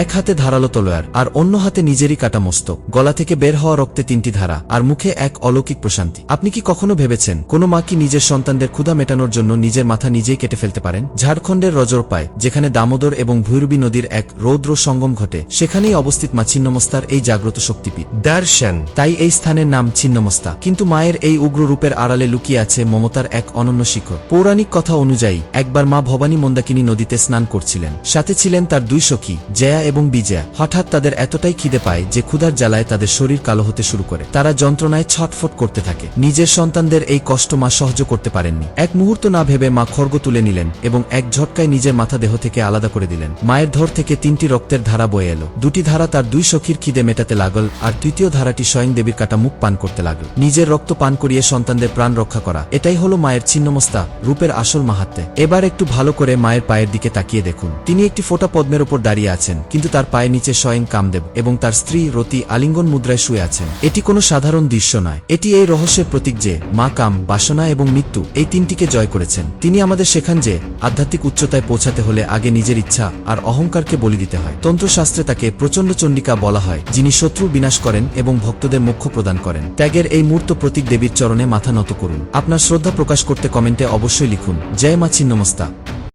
এক হাতে ধারালো তলোয়ার আর অন্য হাতে নিজেরই কাটা মস্তক, গলা থেকে বের হওয়া রক্তে 3টি ধারা, আর মুখে এক অলৌকিক প্রশান্তি। আপনি কি কখনো ভেবেছেন কোনো মা কি নিজের সন্তানদের ক্ষুধা মেটানোর জন্য নিজের মাথা নিজেই কেটে ফেলতে পারেন? ঝাড়খণ্ডের রজরপায়, যেখানে দামোদর এবং ভৈরবী নদীর এক রৌদ্র সঙ্গম ঘটে, সেখানেই অবস্থিত মা ছিন্নমস্তার এই জাগ্রত শক্তিপীঠ দর্শন। তাই এই স্থানের নাম ছিন্নমস্তা। কিন্তু মায়ের এই উগ্র রূপের আড়ালে লুকিয়ে আছে মমতার এক অনন্য শিখর। পৌরাণিক কথা অনুযায়ী একবার মা ভবানী মন্দাকিনী নদীতে স্নান করছিলেন। সাথে ছিলেন তার 2 সখী জয়া এবং বিজয়া। হঠাৎ তাদের এতটাই খিদে পায় যে ক্ষুধার জ্বালায় তাদের শরীর কালো হতে শুরু করে। তারা যন্ত্রণায় ছটফট করতে থাকে। নিজের সন্তানদের এই কষ্ট মা সহ্য করতে পারেননি। এক মুহূর্ত না ভেবে মা খড়গ তুলে নিলেন এবং এক ঝটকায় নিজের মাথা দেহ থেকে আলাদা করে দিলেন। মায়ের ধর থেকে 3টি রক্তের ধারা বয়ে এলো। 2টি ধারা তার 2 সখীর খিদে মেটাতে লাগল, আর 3য় ধারাটি স্বয়ং দেবীর কাটা মুখ পান করতে লাগল। নিজের রক্ত পান করিয়ে সন্তানদের প্রাণ রক্ষা করা, এটাই হলো মায়ের ছিন্নমস্তা রূপের আসল মাহাত্ম্য। এবার একটু ভালো করে মায়ের পায়ের দিকে তাকিয়ে দেখুন। তিনি একটি ফোঁটা পদ্মের ওপর দাঁড়িয়ে আছেন, কিন্তু তার পায়ের নিচে স্বয়ং কামদেব এবং তার স্ত্রী রতি আলিঙ্গন মুদ্রায় শুয়ে আছেন। এটি কোনো সাধারণ দৃশ্য নয়, এটি এই রহস্যের প্রতীক যে মা কাম, বাসনা এবং মৃত্যু এই 3টিকে জয় করেছেন। তিনি আমাদের শেখান যে আধ্যাত্মিক উচ্চতায় পৌঁছাতে হলে আগে নিজের ইচ্ছা আর অহংকারকে বলি দিতে হয়। তন্ত্রশাস্ত্রে তাকে প্রচণ্ড চণ্ডিকা বলা হয়, যিনি শত্রু বিনাশ করেন এবং ভক্তদের মোক্ষ প্রদান করেন। ত্যাগের এই মূর্ত প্রতীক দেবীর চরণে মাথা নত করুন। আপনার শ্রদ্ধা প্রকাশ করতে কমেন্টে অবশ্যই লিখুন, জয় মা ছিন্নমস্তা।